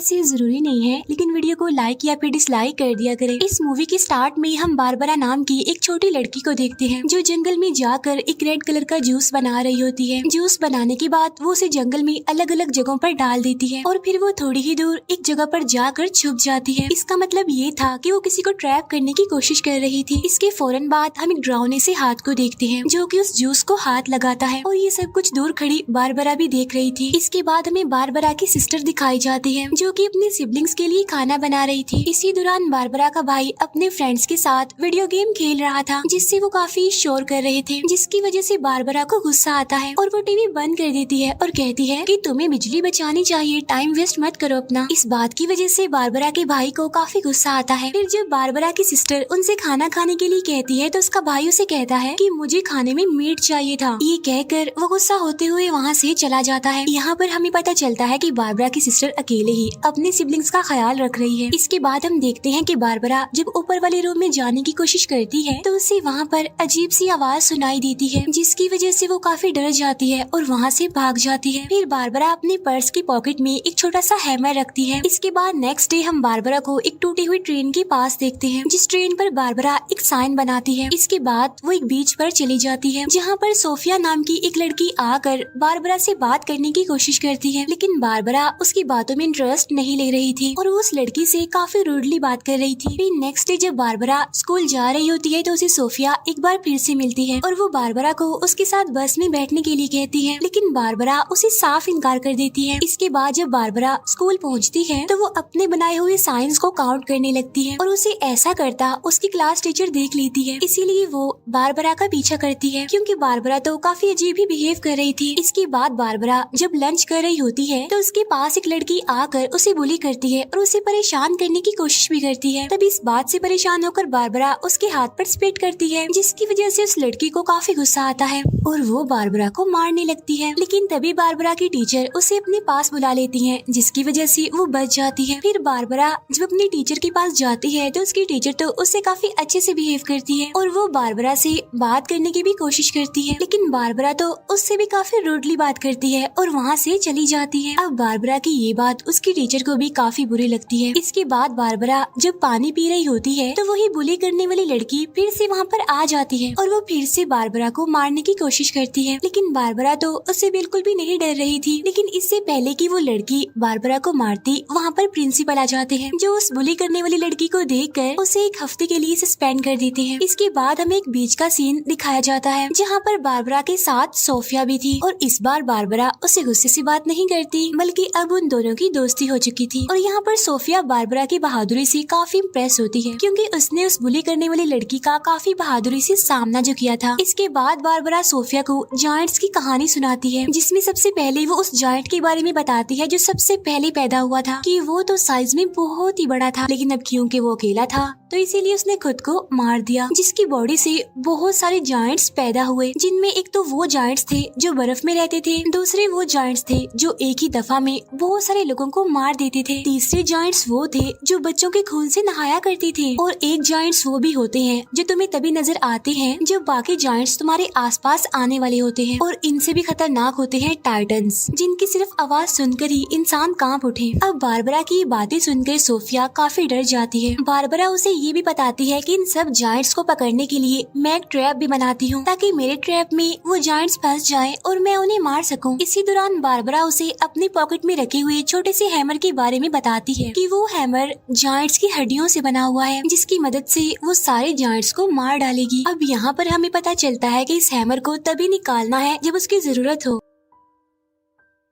ऐसे जरूरी नहीं है, लेकिन वीडियो को लाइक या फिर डिसलाइक कर दिया करें। इस मूवी के स्टार्ट में हम बारबरा नाम की एक छोटी लड़की को देखते हैं जो जंगल में जाकर एक रेड कलर का जूस बना रही होती है। जूस बनाने के बाद वो उसे जंगल में अलग अलग जगहों पर डाल देती है और फिर वो थोड़ी ही दूर एक जगह पर जाकर छुप जाती है। इसका मतलब ये था कि वो किसी को ट्रैप करने की कोशिश कर रही थी। इसके फौरन बाद हम एक डरावने से हाथ को देखते हैं जो कि उस जूस को हाथ लगाता है और ये सब कुछ दूर खड़ी बारबरा भी देख रही थी। इसके बाद हमें बारबरा की सिस्टर दिखाई जाती है जो कि अपने सिबलिंग्स के लिए खाना बना रही थी। इसी दौरान बारबरा का भाई अपने फ्रेंड्स के साथ वीडियो गेम खेल रहा था जिससे वो काफी शोर कर रहे थे, जिसकी वजह से बारबरा को गुस्सा आता है और वो टीवी बंद कर देती है और कहती है कि तुम्हें बिजली बचानी चाहिए, टाइम वेस्ट मत करो अपना। इस बात की वजह से बारबरा के भाई को काफी गुस्सा आता है। फिर जब बारबरा की सिस्टर उनसे खाना खाने के लिए कहती है तो उसका भाई उसे कहता है कि मुझे खाने में मीट चाहिए था। ये कहकर वो गुस्सा होते हुए वहाँ से चला जाता है। यहाँ पर हमें पता चलता है कि बारबरा की सिस्टर अकेले ही अपने सिबलिंग्स का ख्याल रख रही है। इसके बाद हम देखते हैं कि बारबरा जब ऊपर वाले रूम में जाने की कोशिश करती है तो उसे वहाँ पर अजीब सी आवाज सुनाई देती है जिसकी वजह से वो काफी डर जाती है और वहाँ से भाग जाती है। फिर बारबरा अपने पर्स की पॉकेट में एक छोटा सा हैमर रखती है। इसके बाद नेक्स्ट डे हम बारबरा को एक टूटी हुई ट्रेन के पास देखते हैं जिस ट्रेन पर बारबरा एक साइन बनाती है। इसके बाद वो एक बीच पर चली जाती है जहाँ पर सोफिया नाम की एक लड़की आकर बारबरा से बात करने की कोशिश करती है, लेकिन बारबरा उसकी बातों में इंटरेस्ट नहीं ले रही थी और उस लड़की से काफी रूडली बात कर रही थी। फिर नेक्स्ट डे जब बारबरा स्कूल जा रही होती है तो उसे सोफिया एक बार फिर से मिलती है और वो बारबरा को उसके साथ बस में बैठने के लिए कहती है, लेकिन बारबरा उसे साफ इनकार कर देती है। इसके बाद जब बारबरा स्कूल पहुंचती है तो वो अपने बनाए हुए साइंस को काउंट करने लगती है और उसे ऐसा करता उसकी क्लास टीचर देख लेती है। इसीलिए वो बारबरा का पीछा करती है क्योंकि बारबरा तो काफी अजीब ही बिहेव कर रही थी। इसके बाद बारबरा जब लंच कर रही होती है तो उसके पास एक लड़की आकर उसे बुली करती है और उसे परेशान करने की कोशिश भी करती है। तभी इस बात से परेशान होकर बारबरा उसके हाथ पर स्पिट करती है जिसकी वजह से उस लड़की को काफी गुस्सा आता है और वो बारबरा को मारने लगती है, लेकिन तभी बारबरा की टीचर उसे अपने पास बुला लेती है जिसकी वजह से वो बच जाती है। फिर बारबरा जब अपनी टीचर के पास जाती है तो उसकी टीचर तो उससे काफी अच्छे से बिहेव करती है और वो बारबरा से बात करने की भी कोशिश करती है, लेकिन बारबरा तो उससे भी काफी रूडली बात करती है और वहाँ से चली जाती है। अब बारबरा की ये बात उसकी टीचर को भी काफी बुरी लगती है। इसके बाद बारबरा जब पानी पी रही होती है तो वही बुली करने वाली लड़की फिर से वहाँ पर आ जाती है और वो फिर से बारबरा को मारने की कोशिश करती है, लेकिन बारबरा तो उससे बिल्कुल भी नहीं डर रही थी। लेकिन इससे पहले कि वो लड़की बारबरा को मारती वहाँ पर प्रिंसिपल आ जाते हैं जो उस बुली करने वाली लड़की को देखकर उसे एक हफ्ते के लिए सस्पेंड कर देते हैं। इसके बाद हमें एक बीच का सीन दिखाया जाता है जहाँ पर बारबरा के साथ सोफिया भी थी और इस बार बारबरा उससे गुस्से से बात नहीं करती बल्कि अब उन दोनों की दोस्ती हो चुकी थी और यहाँ पर सोफिया बारबरा की बहादुरी से काफी इम्प्रेस होती है क्योंकि उसने उस बुली करने वाली लड़की का काफी बहादुरी से सामना जो किया था। इसके बाद बारबरा सोफिया को जायंट्स की कहानी सुनाती है जिसमें सबसे पहले वो उस जायंट के बारे में बताती है जो सबसे पहले पैदा हुआ था कि वो तो साइज में बहुत ही बड़ा था, लेकिन अब क्योंकि वो अकेला था तो इसीलिए उसने खुद को मार दिया, जिसकी बॉडी से बहुत सारे जायंट्स पैदा हुए जिनमें एक तो वो जायंट्स थे जो बर्फ में रहते थे, दूसरे वो जायंट्स थे जो एक ही दफा में बहुत सारे लोगों को मार देते थे, तीसरे जायंट्स वो थे जो बच्चों के खून से नहाया करते थे और एक जायंट्स वो भी होते हैं जो तुम्हें तभी नजर आते हैं जब बाकी जायंट्स तुम्हारे आसपास आने वाले होते हैं और इनसे भी खतरनाक होते हैं टाइटन्स जिनकी सिर्फ आवाज सुनकर ही इंसान कांप उठे। अब बारबरा की बातें सुनकर सोफिया काफी डर जाती है। बारबरा उसे ये भी बताती है कि इन सब जायंट्स को पकड़ने के लिए मैं एक ट्रैप भी बनाती हूँ ताकि मेरे ट्रैप में वो जायंट्स फंस जाएं और मैं उन्हें मार सकूं। इसी दौरान बारबरा उसे अपनी पॉकेट में रखे हुए छोटे से हैमर के बारे में बताती है कि वो हैमर जायंट्स की हड्डियों से बना हुआ है जिसकी मदद से वो सारे जायंट्स को मार डालेगी। अब यहाँ पर हमें पता चलता है कि इस हैमर को तभी निकालना है जब उसकी जरूरत हो।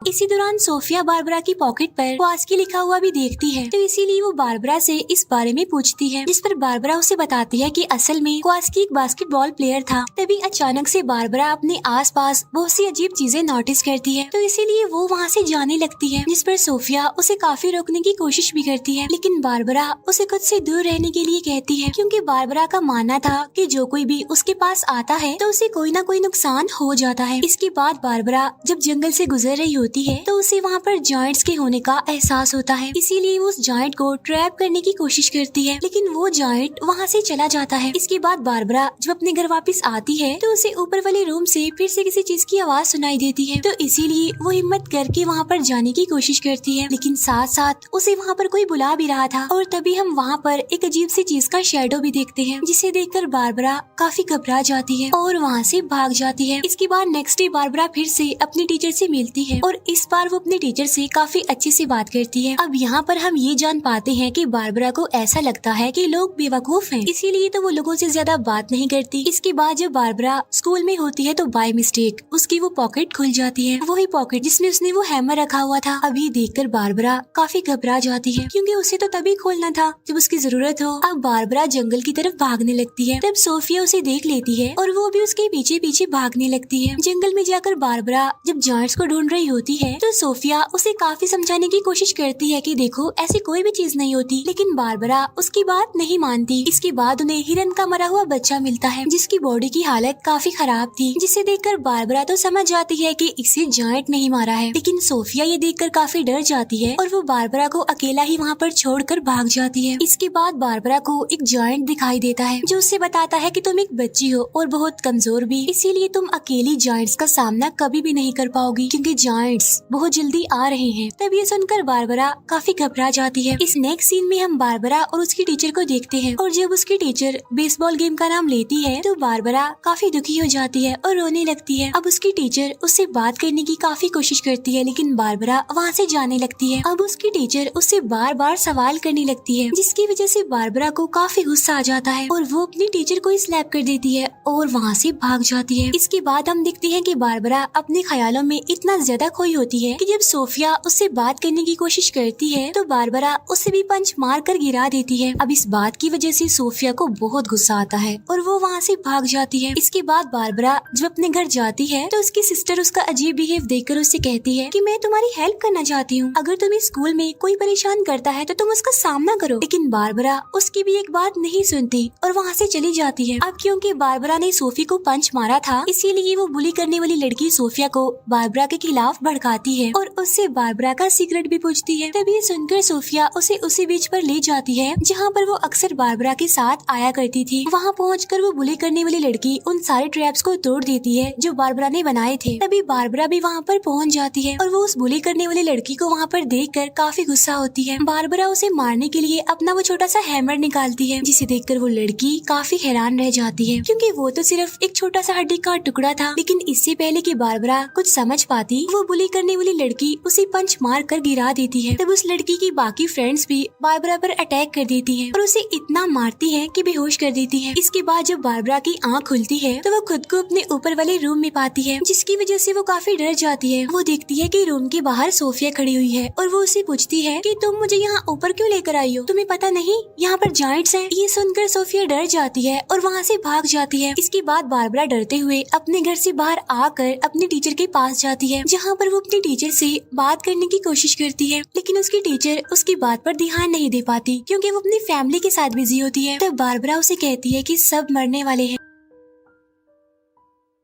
इसी दौरान सोफिया बारबरा की पॉकेट पर क्वास्की लिखा हुआ भी देखती है तो इसीलिए वो बारबरा से इस बारे में पूछती है, जिस पर बारबरा उसे बताती है कि असल में क्वास्की एक बास्केटबॉल प्लेयर था। तभी अचानक से बारबरा अपने आसपास बहुत सी अजीब चीजें नोटिस करती है तो इसीलिए वो वहाँ से जाने लगती है, जिस पर सोफिया उसे काफी रोकने की कोशिश भी करती है, लेकिन बारबरा उसे खुद से दूर रहने के लिए कहती है क्योंकि बारबरा का मानना था कि जो कोई भी उसके पास आता है तो उसे कोई ना कोई नुकसान हो जाता है। इसके बाद बारबरा जब जंगल से गुजर रही होती है तो उसे वहाँ पर जायंट्स के होने का एहसास होता है, इसीलिए वो उस जायंट को ट्रैप करने की कोशिश करती है, लेकिन वो जायंट वहाँ से चला जाता है। इसके बाद बारबरा जब अपने घर वापस आती है तो उसे ऊपर वाले रूम से फिर से किसी चीज की आवाज सुनाई देती है, तो इसीलिए वो हिम्मत करके वहाँ पर जाने की कोशिश करती है, लेकिन साथ साथ उसे वहाँ पर कोई बुला भी रहा था। और तभी हम वहाँ पर एक अजीब सी चीज का शैडो भी देखते हैं, जिसे देखकर बारबरा काफी घबरा जाती है और वहाँ से भाग जाती है। इसके बाद नेक्स्ट डे बारबरा फिर से अपने टीचर से मिलती है और इस बार वो अपने टीचर से काफी अच्छे से बात करती है। अब यहाँ पर हम ये जान पाते हैं कि बारबरा को ऐसा लगता है कि लोग बेवकूफ हैं, इसीलिए तो वो लोगों से ज्यादा बात नहीं करती। इसके बाद जब बारबरा स्कूल में होती है तो बाय मिस्टेक उसकी वो पॉकेट खुल जाती है, वही पॉकेट जिसमें उसने वो हैमर रखा हुआ था। अब ये देखकर बारबरा काफी घबरा जाती है, क्योंकि उसे तो तभी खोलना था जब उसकी जरूरत हो। अब बारबरा जंगल की तरफ भागने लगती है, तब सोफिया उसे देख लेती है और वो भी उसके पीछे पीछे भागने लगती है। जंगल में जाकर बारबरा जब जायंट्स को ढूंढ रही होती है तो सोफिया उसे काफी समझाने की कोशिश करती है कि देखो ऐसी कोई भी चीज नहीं होती, लेकिन बारबरा उसकी बात नहीं मानती। इसके बाद उन्हें हिरन का मरा हुआ बच्चा मिलता है, जिसकी बॉडी की हालत काफी खराब थी, जिसे देखकर बारबरा तो समझ जाती है कि इसे जायंट नहीं मारा है, लेकिन सोफिया ये देखकर काफी डर जाती है और वो बारबरा को अकेला ही वहाँ पर छोड़कर भाग जाती है। इसके बाद बारबरा को एक जायंट दिखाई देता है जो उससे बताता है कि तुम एक बच्ची हो और बहुत कमजोर भी, इसीलिए तुम अकेली जायंट्स का सामना कभी भी नहीं कर पाओगी, क्योंकि जायंट्स बहुत जल्दी आ रहे हैं। तब ये सुनकर बारबरा काफी घबरा जाती है। इस नेक्स्ट सीन में हम बारबरा और उसकी टीचर को देखते हैं और जब उसकी टीचर बेसबॉल गेम का नाम लेती है तो बारबरा काफी दुखी हो जाती है और रोने लगती है। अब उसकी टीचर उससे बात करने की काफी कोशिश करती है, लेकिन बारबरा वहाँ से जाने लगती है। अब उसकी टीचर उससे बार बार सवाल करने लगती है, जिसकी वजह से बारबरा को काफी गुस्सा आ जाता है और वो अपनी टीचर को स्लैप कर देती है और वहाँ से भाग जाती है। इसके बाद हम देखते हैं कि बारबरा अपने ख्यालों में इतना ज्यादा खोई होती है कि जब सोफिया उससे बात करने की कोशिश करती है तो बारबरा उसे भी पंच मार कर गिरा देती है। अब इस बात की वजह से सोफिया को बहुत गुस्सा आता है और वो वहाँ से भाग जाती है। इसके बाद बारबरा जब अपने घर जाती है तो उसकी सिस्टर उसका अजीब बिहेव देखकर उससे कहती है कि मैं तुम्हारी हेल्प करना चाहती हूँ, अगर तुम्हें स्कूल में कोई परेशान करता है तो तुम उसका सामना करो। लेकिन बारबरा उसकी भी एक बात नहीं सुनती और वहाँ से चली जाती है। अब क्योंकि बारबरा ने सोफी को पंच मारा था, इसीलिए वो बुली करने वाली लड़की सोफिया को बारबरा के खिलाफ भड़काती है और उससे बारबरा का सीक्रेट भी पूछती है। तभी सुनकर सोफिया उसे उसी बीच पर ले जाती है जहाँ पर वो अक्सर बारबरा के साथ आया करती थी। वहाँ पहुंचकर वो बुली करने वाली लड़की उन सारे ट्रैप्स को तोड़ देती है जो बारबरा ने बनाए थे। तभी बारबरा भी वहाँ पर पहुँच जाती है और वो उस बुली करने वाली लड़की को वहाँ पर देखकर काफी गुस्सा होती है। बारबरा उसे मारने के लिए अपना वो छोटा सा हैमर निकालती है, जिसे देखकर वो लड़की काफी हैरान रह जाती है, क्योंकि वो तो सिर्फ एक छोटा सा हड्डी का टुकड़ा था। लेकिन इससे पहले कि बारबरा कुछ समझ पाती, वो बुली करने वाली लड़की उसे पंच मार कर गिरा देती है। तब उस लड़की की बाकी फ्रेंड्स भी बारबरा पर अटैक कर देती है और उसे इतना मारती है कि बेहोश कर देती है। इसके बाद जब बारबरा की आँख खुलती है तो वो खुद को अपने ऊपर वाले रूम में पाती है, जिसकी वजह से वो काफी डर जाती है। वो देखती है कि रूम के बाहर सोफिया खड़ी हुई है और वो उसे पूछती है कि तुम मुझे यहाँ ऊपर क्यों लेकर आई हो, तुम्हें पता नहीं यहाँ पर जायंट्स हैं। ये सुनकर सोफिया डर जाती है और वहाँ से भाग जाती है। इसके बाद बारबरा डरते हुए अपने घर से बाहर आकर अपने टीचर के पास जाती है, जहाँ पर वो अपनी टीचर से बात करने की कोशिश करती है, लेकिन उसकी टीचर उसकी बात पर ध्यान नहीं दे पाती, क्योंकि वो अपनी फैमिली के साथ बिजी होती है। तब बारबरा उसे कहती है कि सब मरने वाले हैं।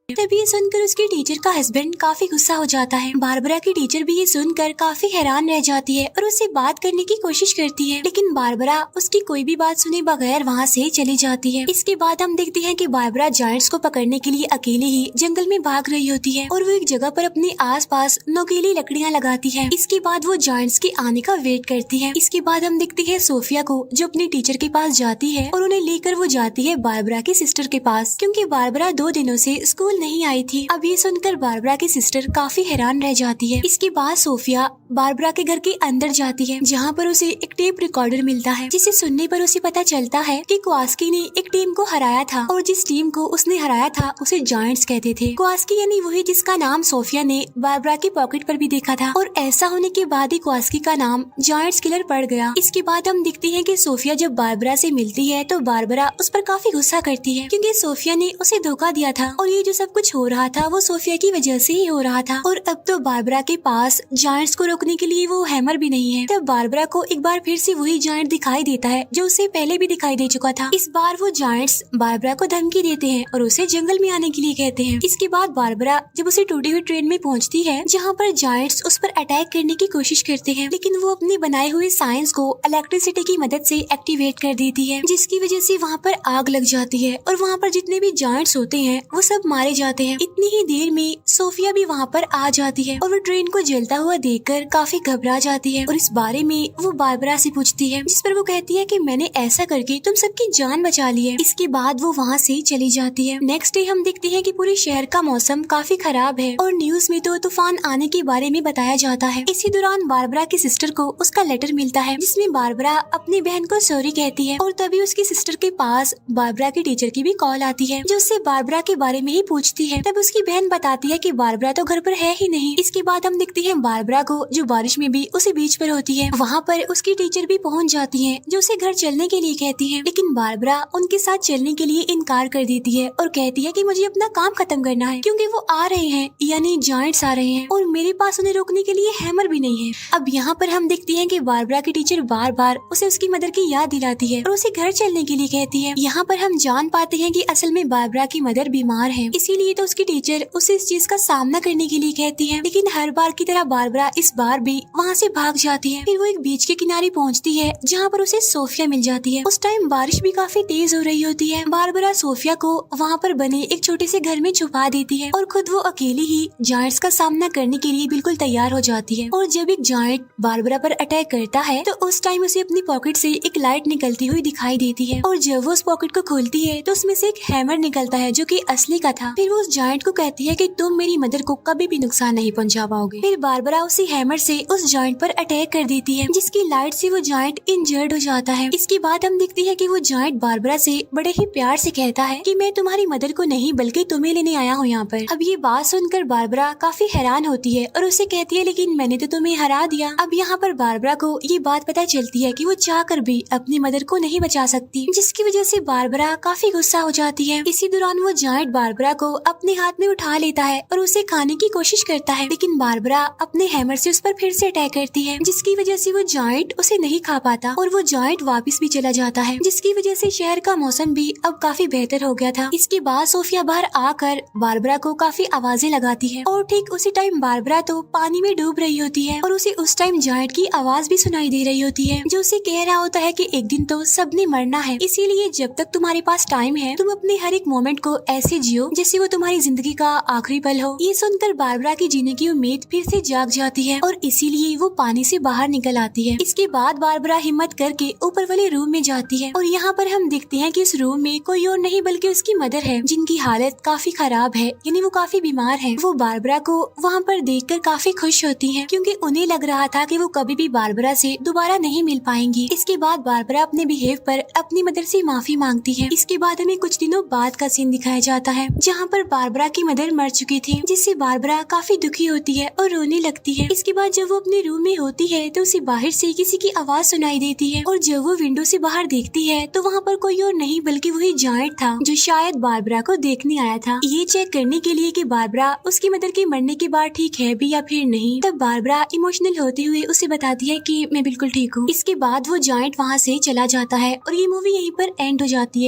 तभी ये सुनकर उसकी टीचर का हस्बैंड काफी गुस्सा हो जाता है। बारबरा की टीचर भी ये सुनकर काफी हैरान रह जाती है और उससे बात करने की कोशिश करती है, लेकिन बारबरा उसकी कोई भी बात सुने बगैर वहाँ से चली जाती है। इसके बाद हम देखते हैं कि बारबरा जायंट्स को पकड़ने के लिए अकेले ही जंगल में भाग रही होती है और वो एक जगह पर अपने आसपास नुकीली लकड़ियाँ लगाती है। इसके बाद वो जायंट्स के आने का वेट करती है। इसके बाद हम देखते हैं सोफिया को जो अपनी टीचर के पास जाती है और उन्हें लेकर वो जाती है बारबरा की सिस्टर के पास, क्योंकि बारबरा 2 दिनों से स्कूल नहीं आई थी। अब ये सुनकर बारबरा की सिस्टर काफी हैरान रह जाती है। इसके बाद सोफिया बारबरा के घर के अंदर जाती है, जहाँ पर उसे एक टेप रिकॉर्डर मिलता है, जिसे सुनने पर उसे पता चलता है कि क्वास्की ने एक टीम को हराया था और जिस टीम को उसने हराया था उसे जायंट्स कहते थे। क्वास्की यानी वही जिसका नाम सोफिया ने बारबरा की पॉकेट पर भी देखा था, और ऐसा होने के बाद ही क्वास्की का नाम जायंट्स किलर पड़ गया। इसके बाद हम देखते हैं कि सोफिया जब बारबरा से मिलती है तो बारबरा उस पर काफी गुस्सा करती है, क्योंकि सोफिया ने उसे धोखा दिया था और ये जो सब कुछ कुछ हो रहा था वो सोफिया की वजह से ही हो रहा था। और अब तो बारबरा के पास जायंट्स को रोकने के लिए वो हैमर भी नहीं है। तब बारबरा को एक बार फिर से वही जायंट दिखाई देता है जो उसे पहले भी दिखाई दे चुका था। इस बार वो जायंट्स बारबरा को धमकी देते हैं और उसे जंगल में आने के लिए कहते हैं। इसके बाद बारबरा जब उसे टूटी हुई ट्रेन में पहुंचती है जहां पर जायंट्स उस पर अटैक करने की कोशिश करते हैं, लेकिन वो अपनी बनाए हुए साइंस को इलेक्ट्रिसिटी की मदद से एक्टिवेट कर देती है, जिसकी वजह से वहाँ पर आग लग जाती है और वहाँ पर जितने भी जायंट्स होते हैं वो सब मारे जाते हैं। इतनी ही देर में सोफिया भी वहाँ पर आ जाती है और वो ट्रेन को जलता हुआ देखकर काफी घबरा जाती है और इस बारे में वो बारबरा से पूछती है, जिस पर वो कहती है कि मैंने ऐसा करके तुम सबकी जान बचा ली है। इसके बाद वो वहाँ से चली जाती है। नेक्स्ट डे हम देखते हैं कि पूरे शहर का मौसम काफी खराब है और न्यूज में तो तूफान आने के बारे में बताया जाता है। इसी दौरान बारबरा की सिस्टर को उसका लेटर मिलता है जिसमें बारबरा अपनी बहन को सॉरी कहती है और तभी उसकी सिस्टर के पास बारबरा के टीचर की भी कॉल आती है जो उससे बारबरा के बारे में ही पूछती है। तब उसकी बहन बताती है कि बारबरा तो घर पर है ही नहीं। इसके बाद हम देखते हैं बारबरा को जो बारिश में भी उसी बीच पर होती है। वहाँ पर उसकी टीचर भी पहुँच जाती है जो उसे घर चलने के लिए कहती है, लेकिन बारबरा उनके साथ चलने के लिए इनकार कर देती है और कहती है कि मुझे अपना काम खत्म करना है क्योंकि वो आ रहे हैं, यानी जायंट्स आ रहे हैं और मेरे पास उन्हें रोकने के लिए हैमर भी नहीं है। अब यहाँ पर हम देखते हैं कि बारबरा की टीचर बार बार उसे उसकी मदर की याद दिलाती है और उसे घर चलने के लिए कहती है। यहाँ पर हम जान पाते हैं कि असल में बारबरा की मदर बीमार है, इसीलिए तो उसकी टीचर उसे इस चीज का सामना करने के लिए कहती है, लेकिन हर बार की तरह बारबरा इस बार भी वहाँ से भाग जाती है। फिर वो एक बीच के किनारे पहुँचती है जहाँ पर उसे सोफिया मिल जाती है। उस टाइम बारिश भी काफी तेज हो रही होती है। बारबरा सोफिया को वहाँ पर बने एक छोटे से घर में छुपा देती है और खुद वो अकेली ही जायंट्स का सामना करने के लिए बिल्कुल तैयार हो जाती है। और जब एक जायंट बारबरा पर अटैक करता है तो उस टाइम उसे अपनी पॉकेट से एक लाइट निकलती हुई दिखाई देती है और जब वो उस पॉकेट को खोलती है तो उसमें से एक हैमर निकलता है जो कि असली का था। फिर वो उस जायंट को कहती है कि तुम मेरी मदर को कभी भी नुकसान नहीं पहुंचा पाओगे। फिर बारबरा उसी हैमर से उस जायंट पर अटैक कर देती है जिसकी लाइट से वो जायंट इंजर्ड हो जाता है। इसके बाद हम देखते हैं कि वो जायंट बारबरा से बड़े ही प्यार से कहता है कि मैं तुम्हारी मदर को नहीं बल्कि तुम्हें लेने आया हूँ यहाँ पर। अब ये बात सुनकर बारबरा काफी हैरान होती है और उसे कहती है लेकिन मैंने तो तुम्हें हरा दिया। अब यहाँ पर बारबरा को ये बात पता चलती है कि वो चाहकर भी अपनी मदर को नहीं बचा सकती, जिसकी वजह से बारबरा काफी गुस्सा हो जाती है। इसी दौरान वो जायंट बारबरा को अपने हाथ में उठा लेता है और उसे खाने की कोशिश करता है, लेकिन बारबरा अपने हैमर से उस पर फिर से अटैक करती है जिसकी वजह से वो जायंट उसे नहीं खा पाता और वो जायंट वापस भी चला जाता है, जिसकी वजह से शहर का मौसम भी अब काफी बेहतर हो गया था। इसके बाद सोफिया बाहर आकर बारबरा को काफी आवाजें लगाती है और ठीक उसी टाइम बारबरा तो पानी में डूब रही होती है और उसे उस टाइम जायंट की आवाज भी सुनाई दे रही होती है जो उसे कह रहा होता है कि एक दिन तो सबने मरना है, इसीलिए जब तक तुम्हारे पास टाइम है तुम अपने हर एक मोमेंट को ऐसे जियो जैसे वो तुम्हारी जिंदगी का आखिरी पल हो। ये सुनकर बारबरा की जीने की उम्मीद फिर से जाग जाती है और इसीलिए वो पानी से बाहर निकल आती है। इसके बाद बारबरा हिम्मत करके ऊपर वाले रूम में जाती है और यहाँ पर हम देखते हैं कि इस रूम में कोई और नहीं बल्कि उसकी मदर है जिनकी हालत काफी खराब है, यानी वो काफी बीमार है। वो बारबरा को वहाँ पर देखकर काफी खुश होती है क्योंकि उन्हें लग रहा था कि वो कभी भी बारबरा से दोबारा नहीं मिल पाएंगी। इसके बाद बारबरा अपने बिहेव पर अपनी मदर से माफी मांगती है। इसके बाद हमें कुछ दिनों बाद का सीन दिखाया जाता है जहाँ पर बारबरा की मदर मर चुकी थी, जिससे बारबरा काफी दुखी होती है और रोने लगती है। इसके बाद जब वो अपने रूम में होती है तो उसे बाहर से किसी की आवाज सुनाई देती है और जब वो विंडो से बाहर देखती है तो वहाँ पर कोई और नहीं बल्कि वही जायंट था जो शायद बारबरा को देखने आया था, ये चेक करने के लिए कि बारबरा उसकी मदर के मरने के बाद ठीक है भी या फिर नहीं। तब बारबरा इमोशनल होते हुए उसे बताती है कि मैं बिल्कुल ठीक हूँ। इसके बाद वो जायंट वहाँ से चला जाता है और ये मूवी यहीं पर एंड हो जाती है।